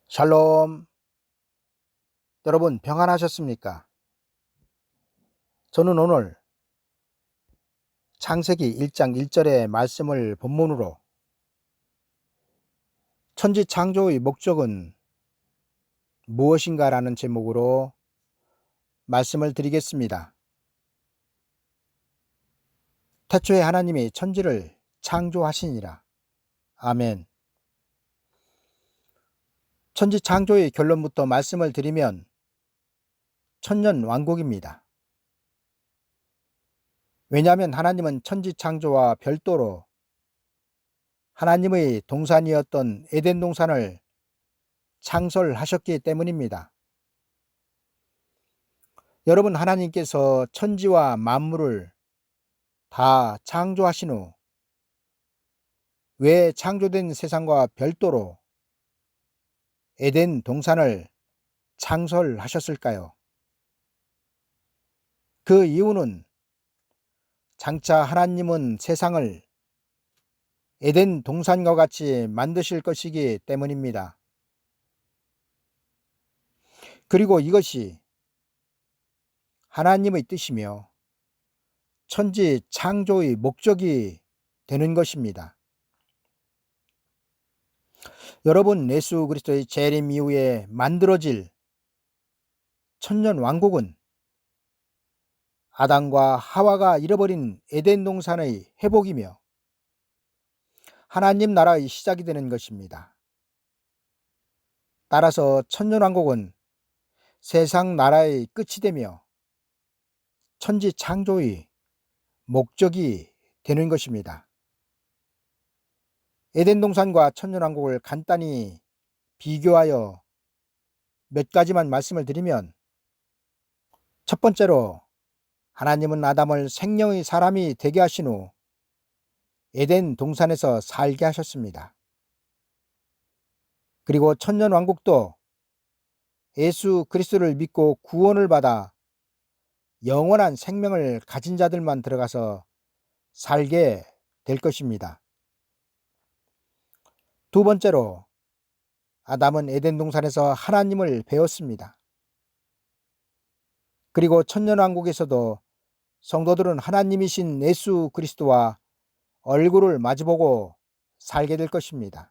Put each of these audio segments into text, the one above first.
샬롬. 여러분 평안하셨습니까? 저는 오늘 창세기 1장 1절의 말씀을 본문으로 천지 창조의 목적은 무엇인가 라는 제목으로 말씀을 드리겠습니다. 태초에 하나님이 천지를 창조하시니라. 아멘. 천지 창조의 결론부터 말씀을 드리면 천년왕국입니다. 왜냐하면 하나님은 천지 창조와 별도로 하나님의 동산이었던 에덴 동산을 창설하셨기 때문입니다. 여러분, 하나님께서 천지와 만물을 다 창조하신 후 왜 창조된 세상과 별도로 에덴 동산을 창설하셨을까요? 그 이유는 장차 하나님은 세상을 에덴 동산과 같이 만드실 것이기 때문입니다. 그리고 이것이 하나님의 뜻이며 천지 창조의 목적이 되는 것입니다. 여러분, 예수 그리스도의 재림 이후에 만들어질 천년왕국은 아담과 하와가 잃어버린 에덴 동산의 회복이며 하나님 나라의 시작이 되는 것입니다. 따라서 천년왕국은 세상 나라의 끝이 되며 천지 창조의 목적이 되는 것입니다. 에덴 동산과 천년왕국을 간단히 비교하여 몇 가지만 말씀을 드리면, 첫 번째로 하나님은 아담을 생명의 사람이 되게 하신 후 에덴 동산에서 살게 하셨습니다. 그리고 천년왕국도 예수 그리스도를 믿고 구원을 받아 영원한 생명을 가진 자들만 들어가서 살게 될 것입니다. 두 번째로 아담은 에덴 동산에서 하나님을 배웠습니다. 그리고 천년왕국에서도 성도들은 하나님이신 예수 그리스도와 얼굴을 마주보고 살게 될 것입니다.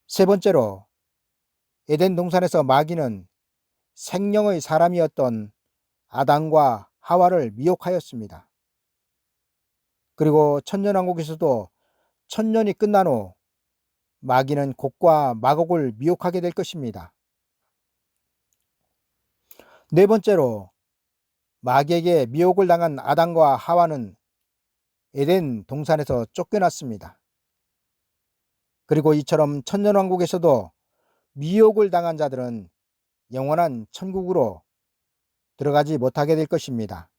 세 번째로 에덴 동산에서 마귀는 생명의 사람이었던 아담과 하와를 미혹하였습니다. 그리고 천년왕국에서도 천년이 끝난 후 마귀는 곡과 마곡을 미혹하게 될 것입니다. 네 번째로 마귀에게 미혹을 당한 아담과 하와는 에덴 동산에서 쫓겨났습니다. 그리고 이처럼 천년왕국에서도 미혹을 당한 자들은 영원한 천국으로 들어가지 못하게 될 것입니다.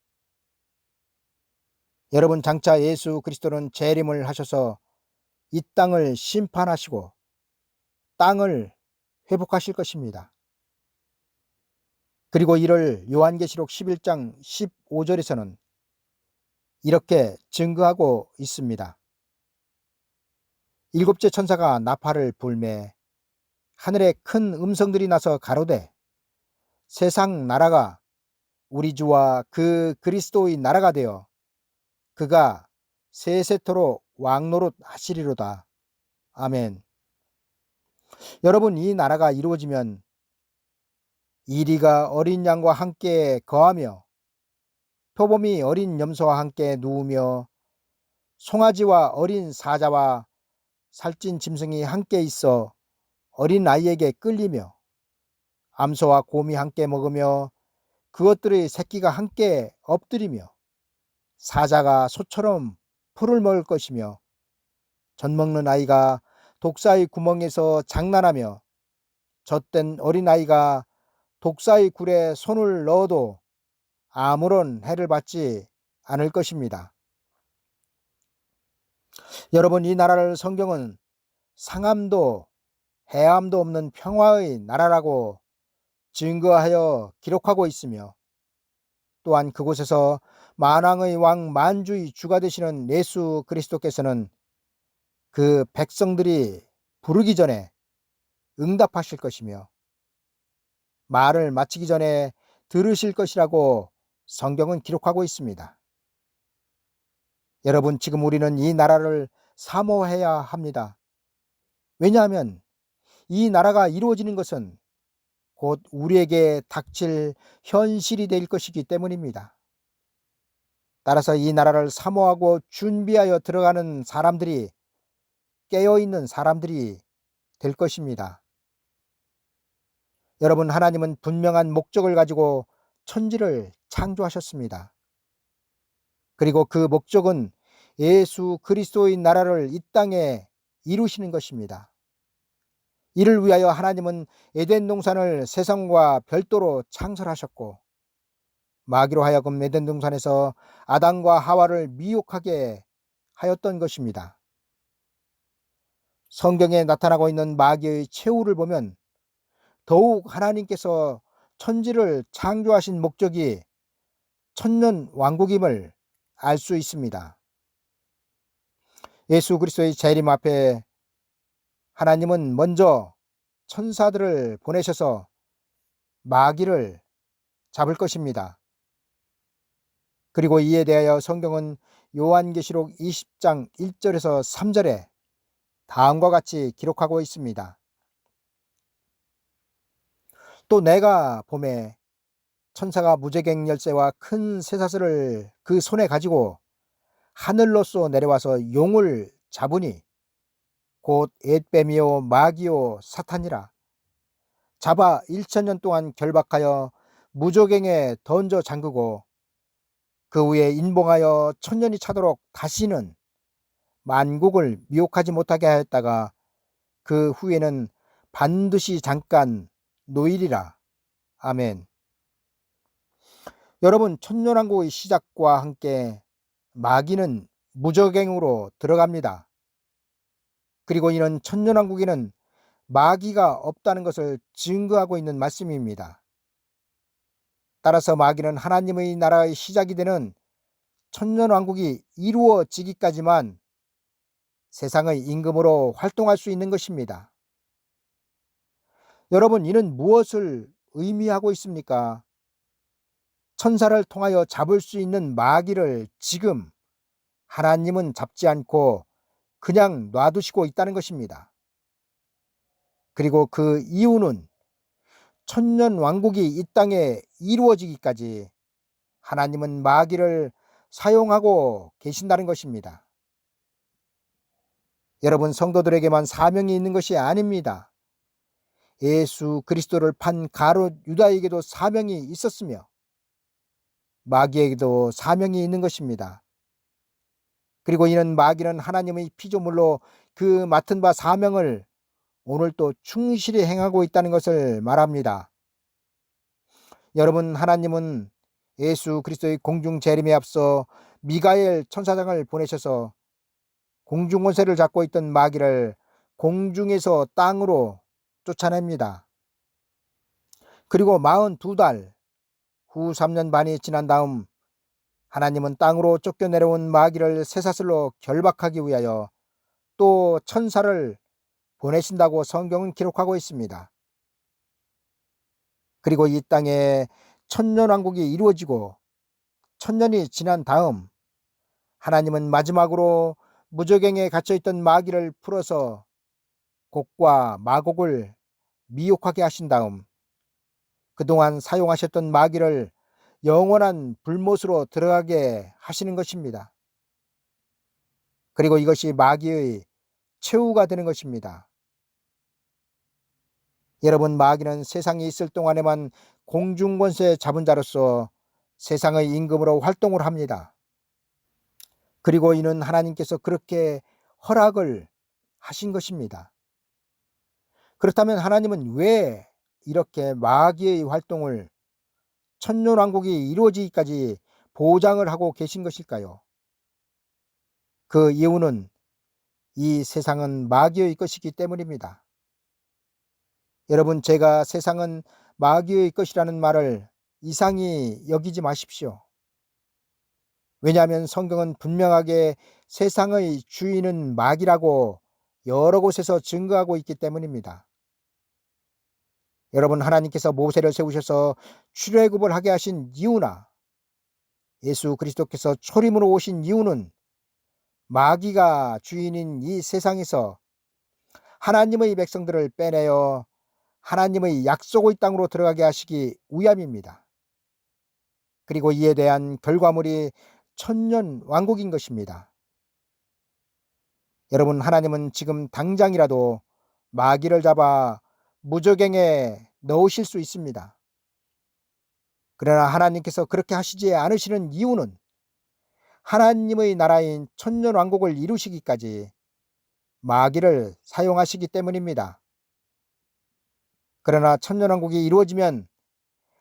여러분, 장차 예수 그리스도는 재림을 하셔서 이 땅을 심판하시고 땅을 회복하실 것입니다. 그리고 이를 요한계시록 11장 15절에서는 이렇게 증거하고 있습니다. 일곱째 천사가 나팔을 불매 하늘에 큰 음성들이 나서 가로되 세상 나라가 우리 주와 그 그리스도의 나라가 되어 그가 세세토록 왕노릇 하시리로다. 아멘. 여러분, 이 나라가 이루어지면 이리가 어린 양과 함께 거하며 표범이 어린 염소와 함께 누우며 송아지와 어린 사자와 살찐 짐승이 함께 있어 어린 아이에게 끌리며 암소와 곰이 함께 먹으며 그것들의 새끼가 함께 엎드리며 사자가 소처럼 풀을 먹을 것이며 젖먹는 아이가 독사의 구멍에서 장난하며 젖된 어린아이가 독사의 굴에 손을 넣어도 아무런 해를 받지 않을 것입니다. 여러분, 이 나라를 성경은 상함도 해함도 없는 평화의 나라라고 증거하여 기록하고 있으며, 또한 그곳에서 만왕의 왕 만주의 주가 되시는 예수 그리스도께서는 그 백성들이 부르기 전에 응답하실 것이며 말을 마치기 전에 들으실 것이라고 성경은 기록하고 있습니다. 여러분, 지금 우리는 이 나라를 사모해야 합니다. 왜냐하면 이 나라가 이루어지는 것은 곧 우리에게 닥칠 현실이 될 것이기 때문입니다. 따라서 이 나라를 사모하고 준비하여 들어가는 사람들이, 깨어있는 사람들이 될 것입니다. 여러분, 하나님은 분명한 목적을 가지고 천지를 창조하셨습니다. 그리고 그 목적은 예수 그리스도의 나라를 이 땅에 이루시는 것입니다. 이를 위하여 하나님은 에덴 동산을 세상과 별도로 창설하셨고 마귀로 하여금 에덴 동산에서 아담과 하와를 미혹하게 하였던 것입니다. 성경에 나타나고 있는 마귀의 최후를 보면 더욱 하나님께서 천지를 창조하신 목적이 천년 왕국임을 알 수 있습니다. 예수 그리스도의 재림 앞에 하나님은 먼저 천사들을 보내셔서 마귀를 잡을 것입니다. 그리고 이에 대하여 성경은 요한계시록 20장 1절에서 3절에 다음과 같이 기록하고 있습니다. 또 내가 보매 천사가 무저갱 열쇠와 큰 쇠사슬을 그 손에 가지고 하늘로서 내려와서 용을 잡으니 곧 엣뱀이요 마귀요 사탄이라. 잡아 1000년 동안 결박하여 무저갱에 던져 잠그고 그 후에 인봉하여 1000년이 차도록 다시는 만국을 미혹하지 못하게 하였다가 그 후에는 반드시 잠깐 노일이라. 아멘. 여러분, 천년왕국의 시작과 함께 마귀는 무저갱으로 들어갑니다. 그리고 이는 천년왕국에는 마귀가 없다는 것을 증거하고 있는 말씀입니다. 따라서 마귀는 하나님의 나라의 시작이 되는 천년왕국이 이루어지기까지만 세상의 임금으로 활동할 수 있는 것입니다. 여러분, 이는 무엇을 의미하고 있습니까? 천사를 통하여 잡을 수 있는 마귀를 지금 하나님은 잡지 않고 그냥 놔두시고 있다는 것입니다. 그리고 그 이유는 천년 왕국이 이 땅에 이루어지기까지 하나님은 마귀를 사용하고 계신다는 것입니다. 여러분, 성도들에게만 사명이 있는 것이 아닙니다. 예수 그리스도를 판 가룟 유다에게도 사명이 있었으며 마귀에게도 사명이 있는 것입니다. 그리고 이는 마귀는 하나님의 피조물로 그 맡은 바 사명을 오늘 또 충실히 행하고 있다는 것을 말합니다. 여러분, 하나님은 예수 그리스도의 공중 재림에 앞서 미가엘 천사장을 보내셔서 공중 권세를 잡고 있던 마귀를 공중에서 땅으로 쫓아냅니다. 그리고 42달 후 3년 반이 지난 다음 하나님은 땅으로 쫓겨내려온 마귀를 쇠사슬로 결박하기 위하여 또 천사를 보내신다고 성경은 기록하고 있습니다. 그리고 이 땅에 천년왕국이 이루어지고 천년이 지난 다음 하나님은 마지막으로 무저갱에 갇혀있던 마귀를 풀어서 곡과 마곡을 미혹하게 하신 다음 그동안 사용하셨던 마귀를 영원한 불못으로 들어가게 하시는 것입니다. 그리고 이것이 마귀의 최후가 되는 것입니다. 여러분, 마귀는 세상에 있을 동안에만 공중권세 잡은 자로서 세상의 임금으로 활동을 합니다. 그리고 이는 하나님께서 그렇게 허락을 하신 것입니다. 그렇다면 하나님은 왜 이렇게 마귀의 활동을 천년왕국이 이루어지기까지 보장을 하고 계신 것일까요? 그 이유는 이 세상은 마귀의 것이기 때문입니다. 여러분, 제가 세상은 마귀의 것이라는 말을 이상히 여기지 마십시오. 왜냐하면 성경은 분명하게 세상의 주인은 마귀라고 여러 곳에서 증거하고 있기 때문입니다. 여러분, 하나님께서 모세를 세우셔서 출애굽을 하게 하신 이유나 예수 그리스도께서 초림으로 오신 이유는 마귀가 주인인 이 세상에서 하나님의 백성들을 빼내어 하나님의 약속의 땅으로 들어가게 하시기 위함입니다. 그리고 이에 대한 결과물이 천년 왕국인 것입니다. 여러분, 하나님은 지금 당장이라도 마귀를 잡아 무저갱에 넣으실 수 있습니다. 그러나 하나님께서 그렇게 하시지 않으시는 이유는 하나님의 나라인 천년 왕국을 이루시기까지 마귀를 사용하시기 때문입니다. 그러나 천년 왕국이 이루어지면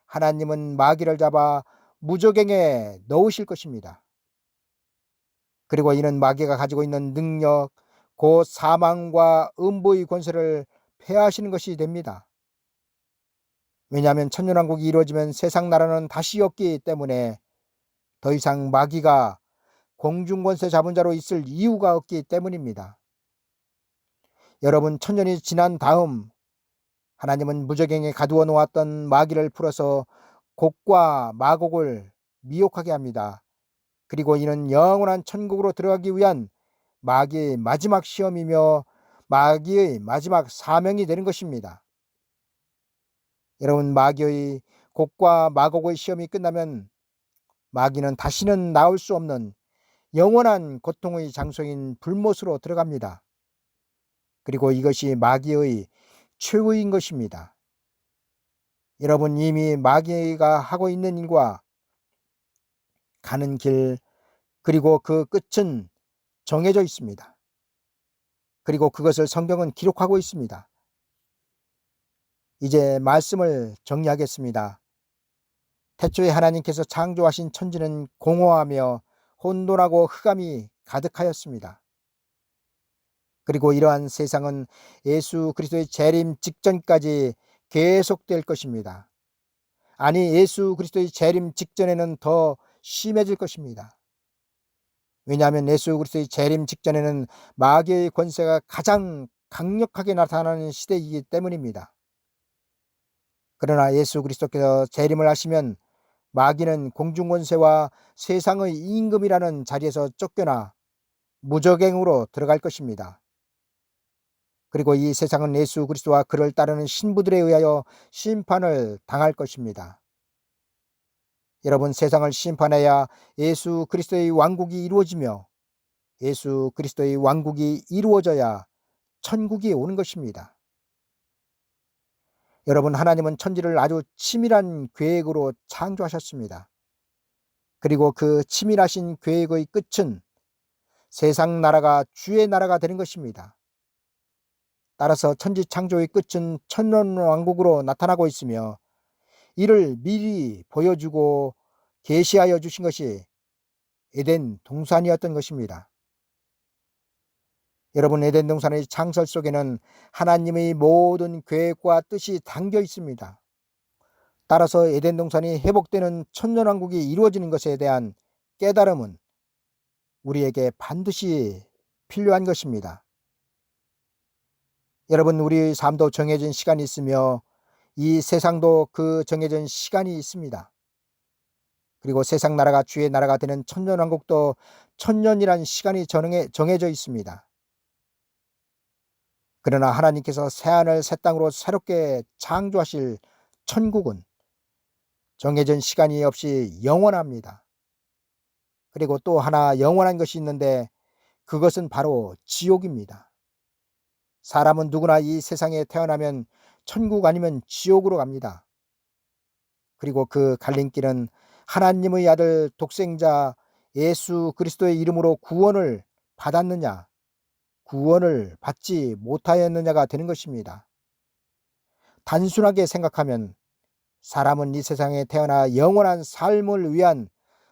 하나님은 마귀를 잡아 무저갱에 넣으실 것입니다. 그리고 이는 마귀가 가지고 있는 능력, 곧 사망과 음부의 권세를 폐하시는 것이 됩니다. 왜냐하면 천년왕국이 이루어지면 세상 나라는 다시 없기 때문에 더 이상 마귀가 공중권세 잡은 자로 있을 이유가 없기 때문입니다. 여러분, 천년이 지난 다음 하나님은 무저갱에 가두어 놓았던 마귀를 풀어서 곡과 마곡을 미혹하게 합니다. 그리고 이는 영원한 천국으로 들어가기 위한 마귀의 마지막 시험이며 마귀의 마지막 사명이 되는 것입니다. 여러분, 마귀의 곡과 마곡의 시험이 끝나면 마귀는 다시는 나올 수 없는 영원한 고통의 장소인 불못으로 들어갑니다. 그리고 이것이 마귀의 최후인 것입니다. 여러분, 이미 마귀가 하고 있는 일과 가는 길, 그리고 그 끝은 정해져 있습니다. 그리고 그것을 성경은 기록하고 있습니다. 이제 말씀을 정리하겠습니다. 태초에 하나님께서 창조하신 천지는 공허하며 혼돈하고 흑암이 가득하였습니다. 그리고 이러한 세상은 예수 그리스도의 재림 직전까지 계속될 것입니다. 아니, 예수 그리스도의 재림 직전에는 더 심해질 것입니다. 왜냐하면 예수 그리스도의 재림 직전에는 마귀의 권세가 가장 강력하게 나타나는 시대이기 때문입니다. 그러나 예수 그리스도께서 재림을 하시면 마귀는 공중권세와 세상의 임금이라는 자리에서 쫓겨나 무저갱으로 들어갈 것입니다. 그리고 이 세상은 예수 그리스도와 그를 따르는 신부들에 의하여 심판을 당할 것입니다. 여러분, 세상을 심판해야 예수 그리스도의 왕국이 이루어지며 예수 그리스도의 왕국이 이루어져야 천국이 오는 것입니다. 여러분, 하나님은 천지를 아주 치밀한 계획으로 창조하셨습니다. 그리고 그 치밀하신 계획의 끝은 세상 나라가 주의 나라가 되는 것입니다. 따라서 천지 창조의 끝은 천년 왕국으로 나타나고 있으며 이를 미리 보여주고 계시하여 주신 것이 에덴 동산이었던 것입니다. 여러분, 에덴 동산의 창설 속에는 하나님의 모든 계획과 뜻이 담겨 있습니다. 따라서 에덴 동산이 회복되는 천년왕국이 이루어지는 것에 대한 깨달음은 우리에게 반드시 필요한 것입니다. 여러분, 우리의 삶도 정해진 시간이 있으며 이 세상도 그 정해진 시간이 있습니다. 그리고 세상 나라가 주의 나라가 되는 천년왕국도 천년이란 시간이 정해져 있습니다. 그러나 하나님께서 새하늘 새 땅으로 새롭게 창조하실 천국은 정해진 시간이 없이 영원합니다. 그리고 또 하나 영원한 것이 있는데 그것은 바로 지옥입니다. 사람은 누구나 이 세상에 태어나면 천국 아니면 지옥으로 갑니다. 그리고 그 갈림길은 하나님의 아들 독생자 예수 그리스도의 이름으로 구원을 받았느냐, 구원을 받지 못하였느냐가 되는 것입니다. 단순하게 생각하면 사람은 이 세상에 태어나 영원한 삶을 위한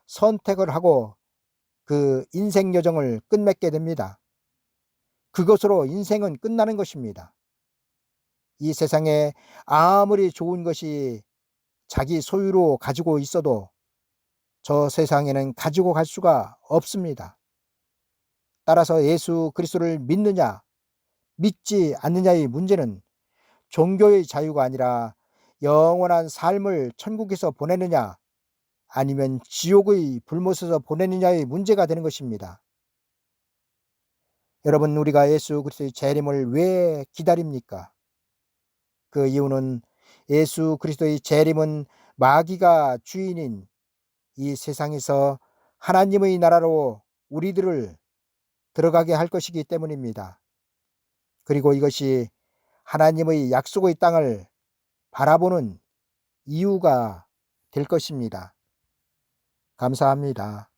선택을 하고 그 인생 여정을 끝맺게 됩니다. 그것으로 인생은 끝나는 것입니다. 이 세상에 아무리 좋은 것이 자기 소유로 가지고 있어도 저 세상에는 가지고 갈 수가 없습니다. 따라서 예수 그리스도를 믿느냐 믿지 않느냐의 문제는 종교의 자유가 아니라 영원한 삶을 천국에서 보내느냐 아니면 지옥의 불못에서 보내느냐의 문제가 되는 것입니다. 여러분, 우리가 예수 그리스도의 재림을 왜 기다립니까? 그 이유는 예수 그리스도의 재림은 마귀가 주인인 이 세상에서 하나님의 나라로 우리들을 들어가게 할 것이기 때문입니다. 그리고 이것이 하나님의 약속의 땅을 바라보는 이유가 될 것입니다. 감사합니다.